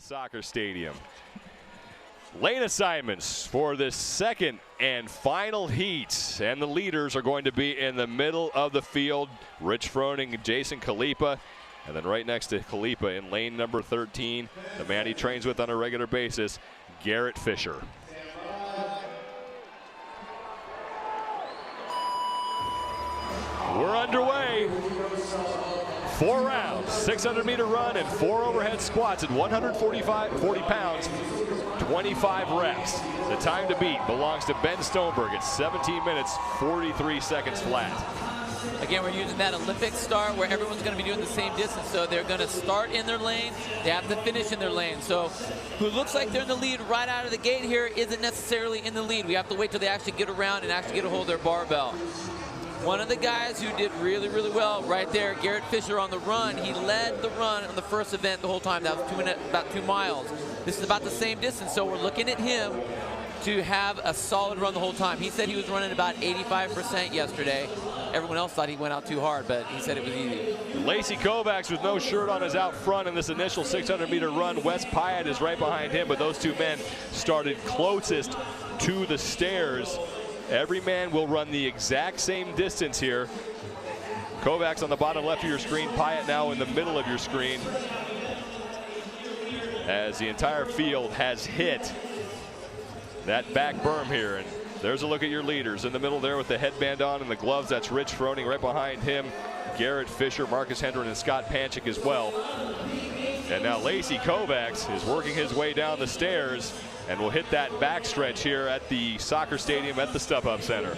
Soccer Stadium. Lane assignments for the second and final heat, and the leaders are going to be in the middle of the field. Rich Froning and Jason Kaleena, and then right next to Kaleena in lane number 13, the man he trains with on a regular basis, Garrett Fisher. We're underway. 4 rounds, 600-meter run and 4 overhead squats at 40 pounds, 25 reps. The time to beat belongs to Ben Stoneberg at 17 minutes, 43 seconds flat. Again, we're using that Olympic start where everyone's going to be doing the same distance. So they're going to start in their lane. They have to finish in their lane. So who looks like they're in the lead right out of the gate here isn't necessarily in the lead. We have to wait till they actually get around and actually get a hold of their barbell. One of the guys who did really, really well right there, Garrett Fisher on the run. He led the run on the first event the whole time. That was about 2 miles. This is about the same distance, so we're looking at him to have a solid run the whole time. He said he was running about 85% yesterday. Everyone else thought he went out too hard, but he said it was easy. Lacey Kovacs with no shirt on is out front in this initial 600-meter run. Wes Pyatt is right behind him, but those two men started closest to the stairs. Every man will run the exact same distance here. Kovacs on the bottom left of your screen, Pyatt now in the middle of your screen. As the entire field has hit that back berm here. And there's a look at your leaders in the middle there with the headband on and the gloves. That's Rich Froning. Right behind him, Garrett Fisher, Marcus Hendren, and Scott Panchik as well. And now Lacey Kovacs is working his way down the stairs and will hit that backstretch here at the soccer stadium at the StubHub Center.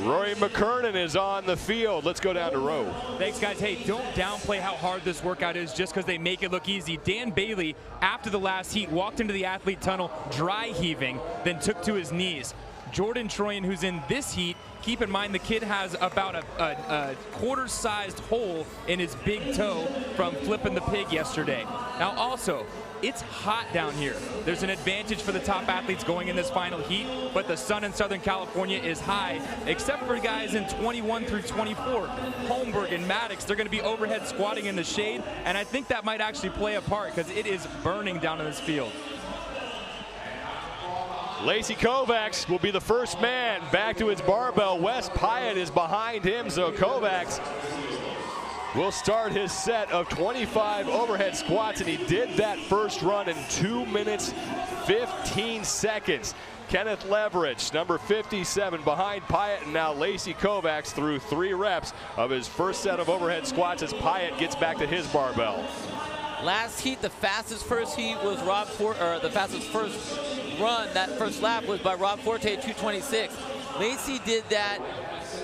Rory McKernan is on the field. Let's go down to Roe. Thanks, guys. Hey, don't downplay how hard this workout is just because they make it look easy. Dan Bailey, after the last heat, walked into the athlete tunnel dry heaving, then took to his knees. Jordan Troyan, who's in this heat, keep in mind the kid has about a quarter-sized hole in his big toe from flipping the pig yesterday. Now also, it's hot down here. There's an advantage for the top athletes going in this final heat, but the sun in Southern California is high, except for guys in 21 through 24. Holmberg and Maddox, they're going to be overhead squatting in the shade, and I think that might actually play a part because it is burning down in this field. Lacey Kovacs will be the first man back to his barbell. Wes Pyatt is behind him, so Kovacs will start his set of 25 overhead squats, and he did that first run in 2 minutes, 15 seconds. Kenneth Leverich, number 57, behind Pyatt, and now Lacey Kovacs through 3 reps of his first set of overhead squats as Pyatt gets back to his barbell. Last heat, the fastest first heat was the fastest first run, that first lap was by Rob Forte at 2:26. Lacey did that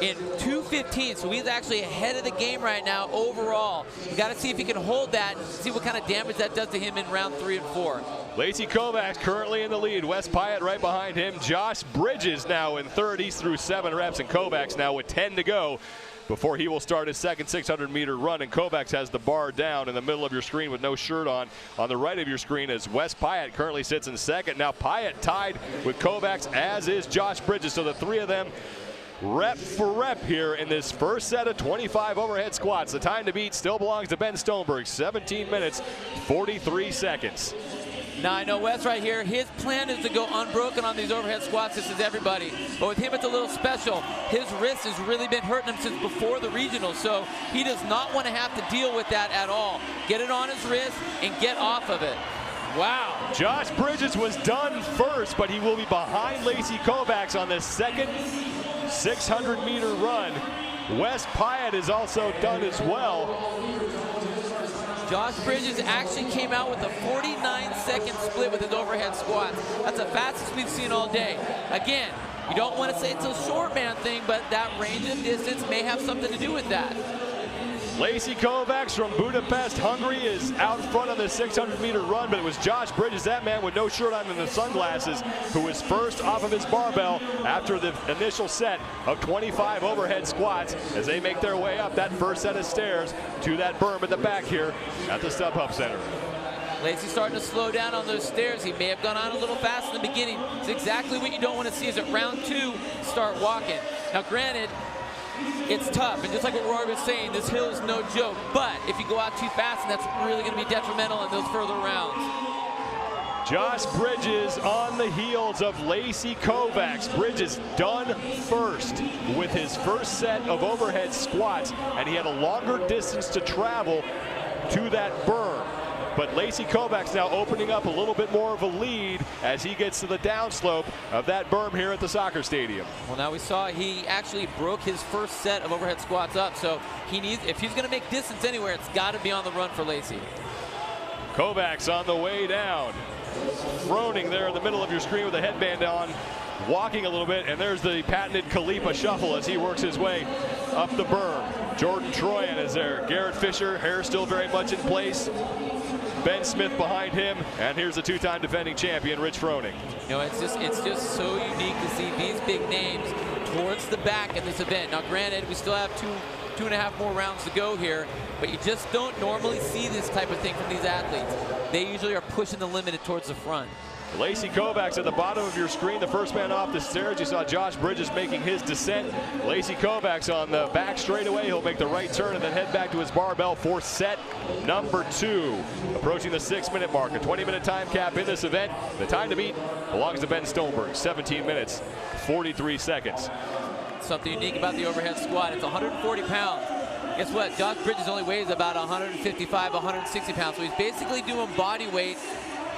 in 2:15, so he's actually ahead of the game right now overall. You got to see if he can hold that and see what kind of damage that does to him in round 3 and 4. Lacey Kovacs currently in the lead. Wes Pyatt right behind him. Josh Bridges now in third. He's through 7 reps, and Kovacs now with 10 to go before he will start his second 600-meter run. And Kovacs has the bar down in the middle of your screen with no shirt on. On the right of your screen as Wes Pyatt currently sits in second. Now Pyatt tied with Kovacs, as is Josh Bridges. So the 3 of them rep for rep here in this first set of 25 overhead squats. The time to beat still belongs to Ben Stoneberg, 17 minutes, 43 seconds. Now I know Wes right here, his plan is to go unbroken on these overhead squats. This is everybody. But with him, it's a little special. His wrist has really been hurting him since before the regional, so he does not want to have to deal with that at all. Get it on his wrist and get off of it. Wow. Josh Bridges was done first, but he will be behind Lacey Kovacs on this second 600-meter run. Wes Pyatt is also done as well. Josh Bridges actually came out with a 49-second split with his overhead squats. That's the fastest we've seen all day. Again, you don't want to say it's a short man thing, but that range of distance may have something to do with that. Lacey Kovacs from Budapest, Hungary is out front on the 600-meter run, but it was Josh Bridges, that man with no shirt on and the sunglasses, who was first off of his barbell after the initial set of 25 overhead squats as they make their way up that first set of stairs to that berm at the back here at the StubHub Center. Lacey starting to slow down on those stairs. He may have gone on a little fast in the beginning. It's exactly what you don't want to see is at round 2, start walking. Now granted, it's tough. And just like what Rory was saying, this hill is no joke. But if you go out too fast, and that's really going to be detrimental in those further rounds. Josh Bridges on the heels of Lacey Kovacs. Bridges done first with his first set of overhead squats, and he had a longer distance to travel to that berm. But Lacey Kovacs now opening up a little bit more of a lead as he gets to the downslope of that berm here at the soccer stadium. Well, now we saw he actually broke his first set of overhead squats up, so he needs, if he's going to make distance anywhere, it's got to be on the run for Lacey. Kovacs on the way down. Froning there in the middle of your screen with a headband on, walking a little bit, and there's the patented Kaleena shuffle as he works his way up the berm. Jordan Troyan is there. Garrett Fisher, hair still very much in place. Ben Smith behind him, and here's the two-time defending champion, Rich Froning. You know, it's just so unique to see these big names towards the back in this event. Now, granted, we still have two and a half more rounds to go here, but you just don't normally see this type of thing from these athletes. They usually are pushing the limit towards the front. Lacey Kovacs at the bottom of your screen, the first man off the stairs. You saw Josh Bridges making his descent. Lacey Kovacs on the back straightaway. He'll make the right turn and then head back to his barbell for set number 2. Approaching the 6-minute mark, a 20-minute time cap in this event. The time to beat belongs to Ben Stoneberg, 17 minutes, 43 seconds. Something unique about the overhead squat, it's 140 pounds. Guess what? Josh Bridges only weighs about 155, 160 pounds, so he's basically doing body weight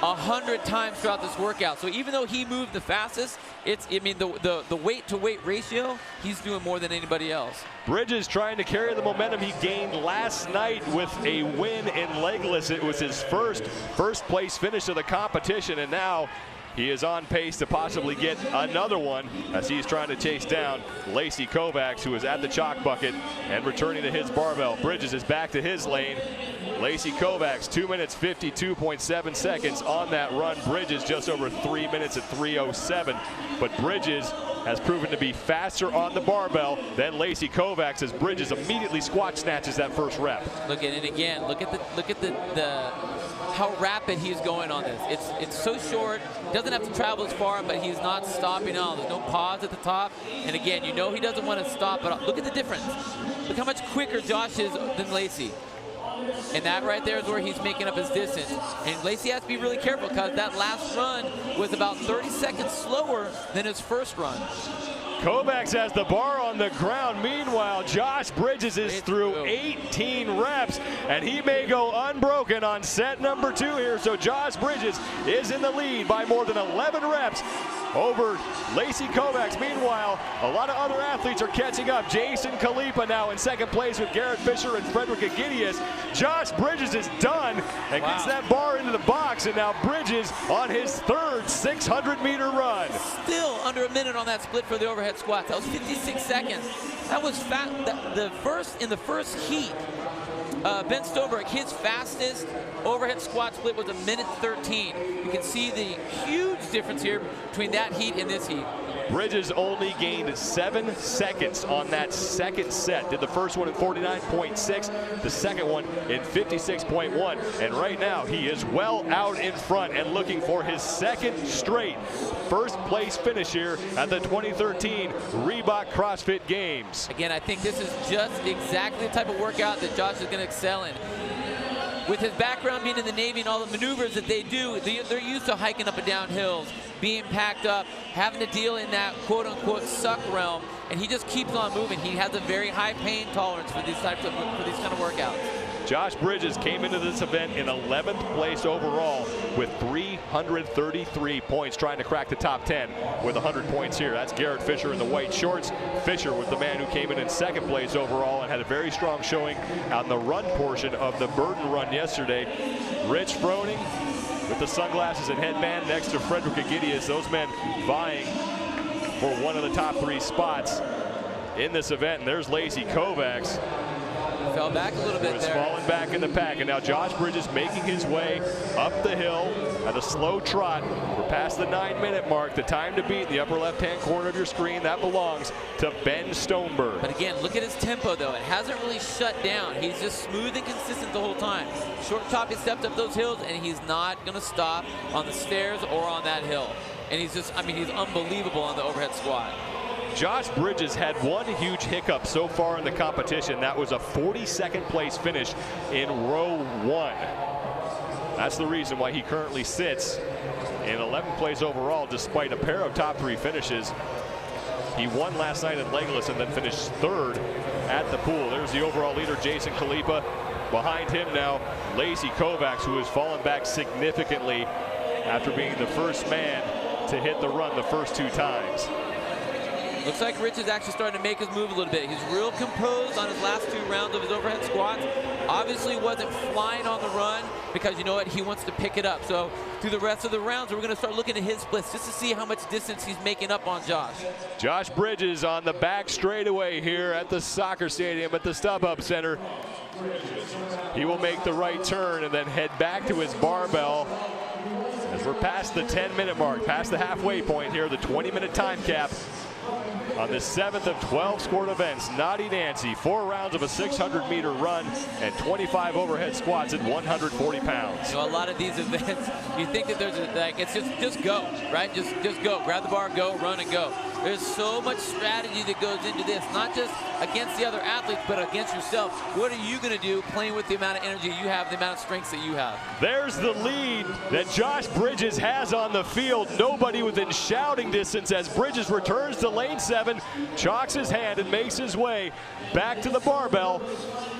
100 times throughout this workout. So even though he moved the fastest, the weight to weight ratio, he's doing more than anybody else. Bridges trying to carry the momentum he gained last night with a win in legless. It was his first place finish of the competition, and now he is on pace to possibly get another one as he's trying to chase down Lacey Kovacs, who is at the chalk bucket and returning to his barbell. Bridges is back to his lane. Lacey Kovacs, 2 minutes 52.7 seconds on that run. Bridges just over 3 minutes at 3:07. But Bridges has proven to be faster on the barbell than Lacey Kovacs as Bridges immediately squat snatches that first rep. Look at it again. Look at the how rapid he's going on this. It's so short. Doesn't have to travel as far, but he's not stopping on. There's no pause at the top. And again, you know he doesn't want to stop, but look at the difference. Look how much quicker Josh is than Lacey. And that right there is where he's making up his distance. And Lacey has to be really careful because that last run was about 30 seconds slower than his first run. Kovacs has the bar on the ground. Meanwhile, Josh Bridges is through 18 reps, and he may go unbroken on set number 2 here. So Josh Bridges is in the lead by more than 11 reps over Lacey Kovacs. Meanwhile, a lot of other athletes are catching up. Jason Kaleena now in second place with Garrett Fisher and Frederick Agidius. Josh Bridges is done and gets that bar into the box, and now Bridges on his third 600-meter run. Still under a minute on that split for the overhead squats. That was 56 seconds. That was in the first heat. Ben Stoneberg, his fastest overhead squat split was 1:13. You can see the huge difference here between that heat and this heat. Bridges only gained 7 seconds on that second set. Did the first one in 49.6, the second one in 56.1. And right now he is well out in front and looking for his second straight first place finish here at the 2013 Reebok CrossFit Games. Again, I think this is just exactly the type of workout that Josh is going to excel in. With his background being in the Navy and all the maneuvers that they do, they're used to hiking up and down hills, being packed up, having to deal in that quote-unquote suck realm, and he just keeps on moving. He has a very high pain tolerance for these kind of workouts. Josh Bridges came into this event in 11th place overall with 333 points, trying to crack the top 10 with 100 points here. That's Garrett Fisher in the white shorts. Fisher was the man who came in second place overall and had a very strong showing on the run portion of the Burden run yesterday. Rich Froning with the sunglasses and headband next to Frederick Agidius. Those men vying for one of the top 3 spots in this event. And there's Lacey Kovacs. Fell back a little bit there. Falling back in the pack, and now Josh Bridges making his way up the hill at a slow trot. We're past the 9-minute mark. The time to beat in the upper left-hand corner of your screen, that belongs to Ben Stoneberg. But again, look at his tempo, though. It hasn't really shut down. He's just smooth and consistent the whole time. Short top, he stepped up those hills, and he's not going to stop on the stairs or on that hill. And he's just, I mean, he's unbelievable on the overhead squat. Josh Bridges had one huge hiccup so far in the competition. That was a 42nd place finish in row 1. That's the reason why he currently sits in 11th place overall, despite a pair of top 3 finishes. He won last night at Legolas and then finished 3rd at the pool. There's the overall leader, Jason Kaleena. Behind him now, Lacey Kovacs, who has fallen back significantly after being the first man to hit the run the first 2 times. Looks like Rich is actually starting to make his move a little bit. He's real composed on his last 2 rounds of his overhead squats. Obviously wasn't flying on the run because you know what, he wants to pick it up. So through the rest of the rounds, we're going to start looking at his splits just to see how much distance he's making up on Josh. Josh Bridges on the back straightaway here at the soccer stadium at the StubHub Center. He will make the right turn and then head back to his barbell as we're past the 10-minute mark, past the halfway point here, the 20-minute time cap. On the 7th of 12 scored events, Naughty Nancy, 4 rounds of a 600-meter run and 25 overhead squats at 140 pounds. You know, a lot of these events, you think that there's it's just go, right? Just go, grab the bar, go, run and go. There's so much strategy that goes into this, not just against the other athletes, but against yourself. What are you going to do playing with the amount of energy you have, the amount of strengths that you have? There's the lead that Josh Bridges has on the field. Nobody within shouting distance as Bridges returns to lane 7, chalks his hand and makes his way back to the barbell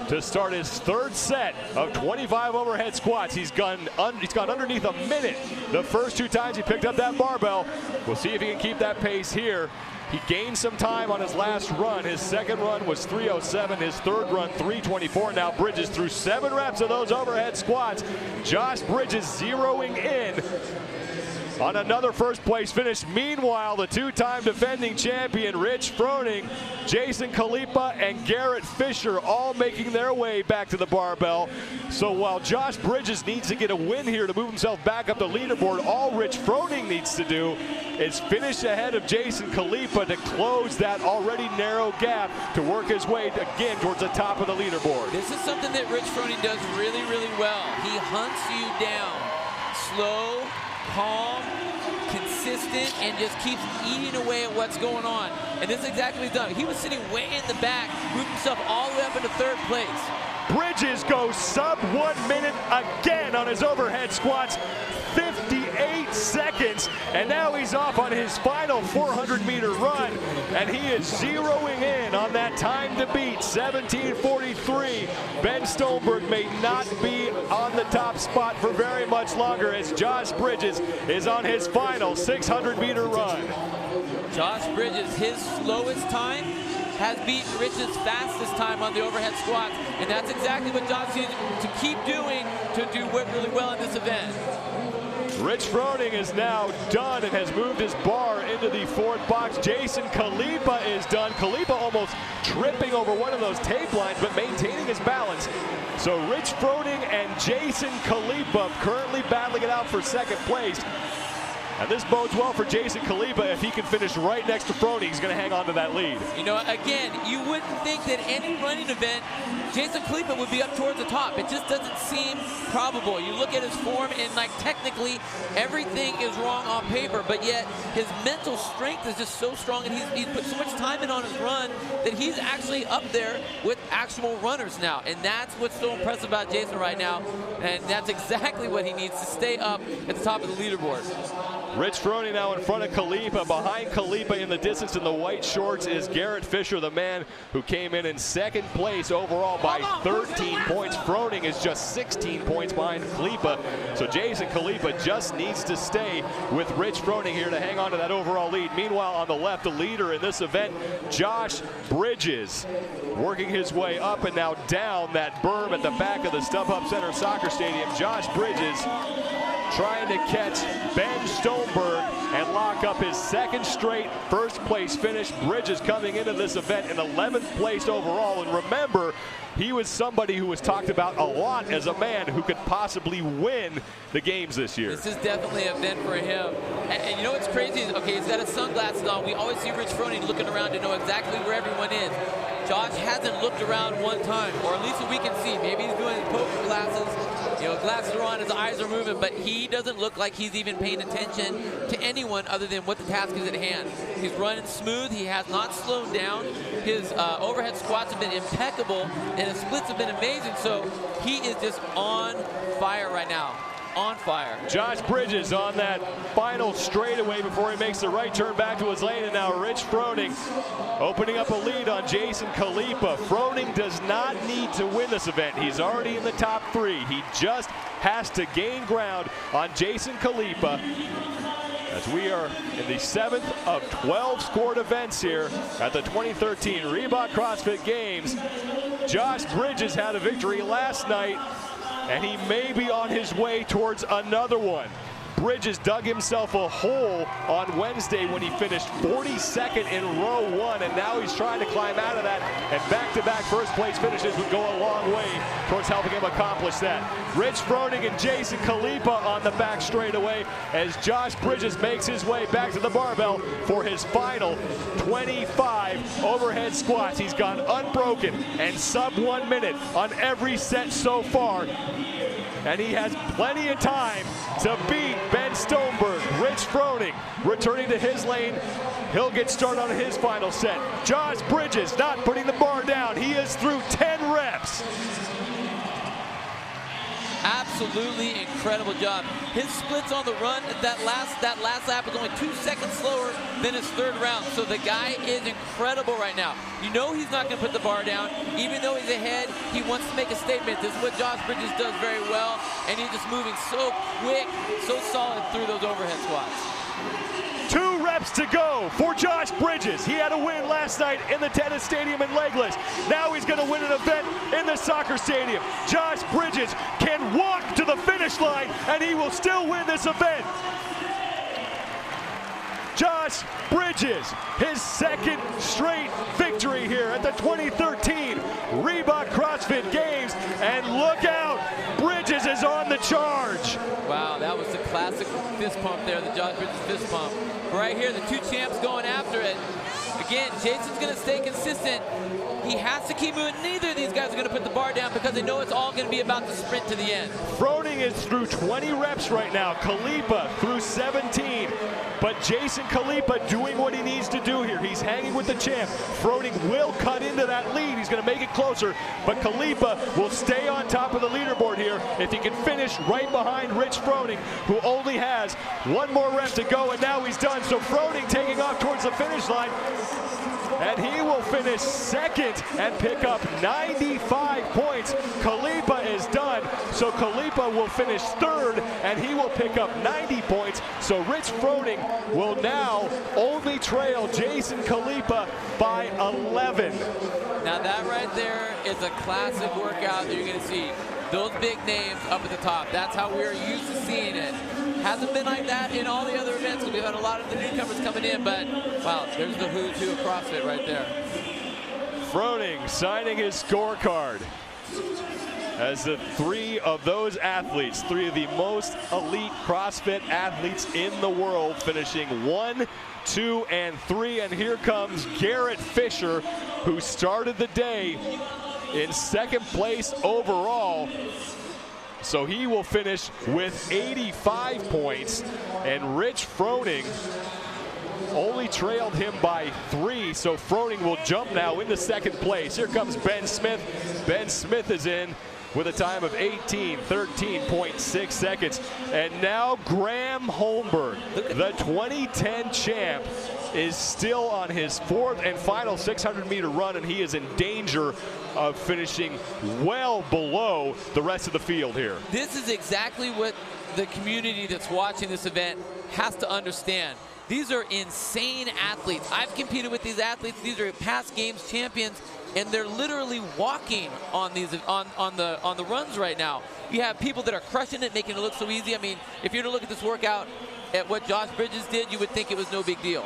to start his 3rd set of 25 overhead squats. He's gone underneath a minute the first 2 times he picked up that barbell. We'll see if he can keep that pace here. He gained some time on his last run. His 2nd run was 3:07. His 3rd run, 3:24. Now Bridges through 7 reps of those overhead squats. Josh Bridges zeroing in on another first place finish. Meanwhile, the 2-time defending champion Rich Froning, Jason Kaleena, and Garrett Fisher all making their way back to the barbell. So while Josh Bridges needs to get a win here to move himself back up the leaderboard, all Rich Froning needs to do is finish ahead of Jason Kaleena to close that already narrow gap to work his way again towards the top of the leaderboard. This is something that Rich Froning does really, really well. He hunts you down. Slow, calm, consistent, and just keeps eating away at what's going on. And this is exactly what he's done. He was sitting way in the back, moved himself all the way up into 3rd place. Bridges goes sub 1 minute again on his overhead squats, 58 seconds, and now he's off on his final 400-meter run, and he is zeroing in on that time to beat, 17:43. Ben Stolberg may not be on the top spot for very much longer as Josh Bridges is on his final 600-meter run. Josh Bridges, his slowest time has beaten Rich's fastest time on the overhead squats, and that's exactly what Josh needs to keep doing to do really well in this event. Rich Froning is now done and has moved his bar into the 4th box. Jason Kaleena is done. Kaleena almost tripping over one of those tape lines, but maintaining his balance. So Rich Froning and Jason Kaleena currently battling it out for 2nd place. And this bodes well for Jason Kaleena. If he can finish right next to Froning, he's going to hang on to that lead. You know, again, you wouldn't think that any running event, Jason Kaleena would be up towards the top. It just doesn't seem probable. You look at his form, and like technically everything is wrong on paper, but yet his mental strength is just so strong, and he's put so much time in on his run that he's actually up there with actual runners now. And that's what's so impressive about Jason right now, and that's exactly what he needs to stay up at the top of the leaderboard. Rich Froning now in front of Kaleena. Behind Kaleena in the distance in the white shorts is Garrett Fisher, the man who came in 2nd place overall by 13 points. Froning is just 16 points behind Kaleena. So Jason Kaleena just needs to stay with Rich Froning here to hang on to that overall lead. Meanwhile, on the left, the leader in this event, Josh Bridges, working his way up and now down that berm at the back of the StubHub Center Soccer Stadium. Josh Bridges trying to catch Ben Stolberg and lock up his 2nd straight 1st place finish. Bridges coming into this event in 11th place overall. And remember, he was somebody who was talked about a lot as a man who could possibly win the games this year. This is definitely an event for him. And you know what's crazy is, okay, he's got his sunglasses on. We always see Rich Froning looking around to know exactly where everyone is. Josh hasn't looked around one time, or at least that we can see. Maybe he's doing his poker glasses, you know, glasses are on, his eyes are moving, but he doesn't look like he's even paying attention to anyone other than what the task is at hand. He's running smooth. He has not slowed down. His overhead squats have been impeccable, and his splits have been amazing. So he is just on fire right now. On fire. Josh Bridges on that final straightaway before he makes the right turn back to his lane, and now Rich Froning opening up a lead on Jason Kaleena. Froning does not need to win this event. He's already in the top 3. He just has to gain ground on Jason Kaleena. As we are in the 7th of 12 scored events here at the 2013 Reebok CrossFit Games. Josh Bridges had a victory last night, and he may be on his way towards another one. Bridges dug himself a hole on Wednesday when he finished 42nd in row 1, and now he's trying to climb out of that, and back-to-back first place finishes would go a long way towards helping him accomplish that. Rich Froning and Jason Kaleena on the back straightaway as Josh Bridges makes his way back to the barbell for his final 25 overhead squats. He's gone unbroken and sub 1 minute on every set so far, and he has plenty of time to beat Ben Stoneberg. Rich Froning returning to his lane. He'll get started on his final set. Josh Bridges not putting the bar down. He is through 10 reps. Absolutely incredible job. His splits on the run, that last lap was only 2 seconds slower than his 3rd round. So the guy is incredible right now. You know he's not going to put the bar down. Even though he's ahead, he wants to make a statement. This is what Josh Bridges does very well, and he's just moving so quick, so solid through those overhead squats. 2 reps to go for Josh Bridges. He had a win last night in the tennis stadium in Legless. Now he's going to win an event in the soccer stadium. Josh Bridges can walk to the finish line, and he will still win this event. Josh Bridges, his 2nd straight victory here at the 2013 Reebok CrossFit Games. And look out, Bridges is on the charge. Wow, that was the classic fist pump there, the Josh Bridges fist pump. Right here, the 2 champs going after it. Again, Jason's going to stay consistent. He has to keep moving. Neither of these guys are going to put the bar down because they know it's all going to be about the sprint to the end. Froning is through 20 reps right now. Kaleena through 17. But Jason Kaleena doing what he needs to do here. He's hanging with the champ. Froning will cut into that lead. He's going to make it closer. But Kaleena will stay on top of the leaderboard here if he can finish right behind Rich Froning, who only has 1 more rep to go, and now he's done. So Froning taking off towards the finish line. And he will finish 2nd and pick up 95 points. Kaleena is done, so Kaleena will finish 3rd, and he will pick up 90 points. So Rich Froning will now only trail Jason Kaleena by 11. Now that right there is a classic workout that you're going to see. Those big names up at the top. That's how we're used to seeing it. Hasn't been like that in all the other events. We've had a lot of the newcomers coming in, but wow, there's the who's who of CrossFit right there. Froning signing his scorecard as the 3 of those athletes, 3 of the most elite CrossFit athletes in the world, finishing 1, 2, and 3. And here comes Garrett Fisher, who started the day in 2nd place overall. So he will finish with 85 points, and Rich Froning only trailed him by 3, so Froning will jump now into 2nd place. Here comes Ben Smith. Ben Smith is in with a time of 13.6 seconds. And now Graham Holmberg, the 2010 champ, is still on his 4th and final 600-meter run, and he is in danger of finishing well below the rest of the field here. This is exactly what the community that's watching this event has to understand. These are insane athletes. I've competed with these athletes. These are past games champions, and they're literally walking on these on the runs right now. You have people that are crushing it, making it look so easy. I mean, if you were to look at this workout at what Josh Bridges did, you would think it was no big deal.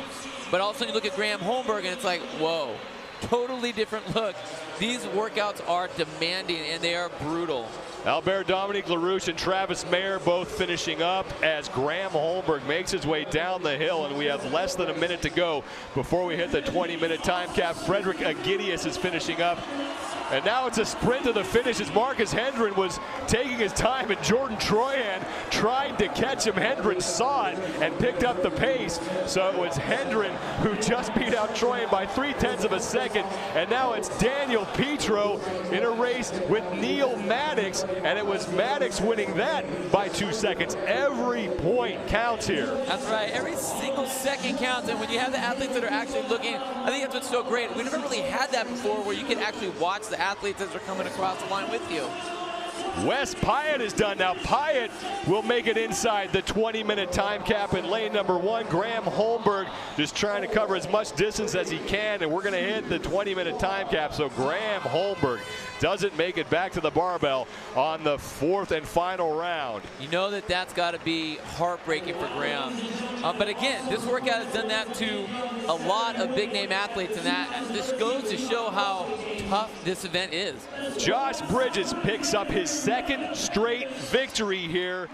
But all of a sudden you look at Graham Holmberg and it's like, whoa, totally different look. These workouts are demanding and they are brutal. Albert Dominique LaRouche and Travis Mayer both finishing up as Graham Holmberg makes his way down the hill, and we have less than a minute to go before we hit the 20-minute time cap. Frederick Agidius is finishing up. And now it's a sprint to the finish as Marcus Hendren was taking his time, and Jordan Troyan tried to catch him. Hendren saw it and picked up the pace. So it was Hendren who just beat out Troyan by 0.3 of a second. And now it's Daniel Petro in a race with Neil Maddox, and it was Maddox winning that by 2 seconds. Every point counts here. That's right. Every single second counts. And when you have the athletes that are actually looking, I think that's what's so great. We never really had that before, where you can actually watch the athletes as they're coming across the line with you. Wes Pyatt is done now. Pyatt will make it inside the 20-minute time cap in lane number 1. Graham Holmberg just trying to cover as much distance as he can, and we're going to hit the 20-minute time cap. So Graham Holmberg doesn't make it back to the barbell on the 4th and final round. You know that that's got to be heartbreaking for Graham. But again, this workout has done that to a lot of big-name athletes, and that just goes to show how tough this event is. Josh Bridges picks up his 2nd straight victory here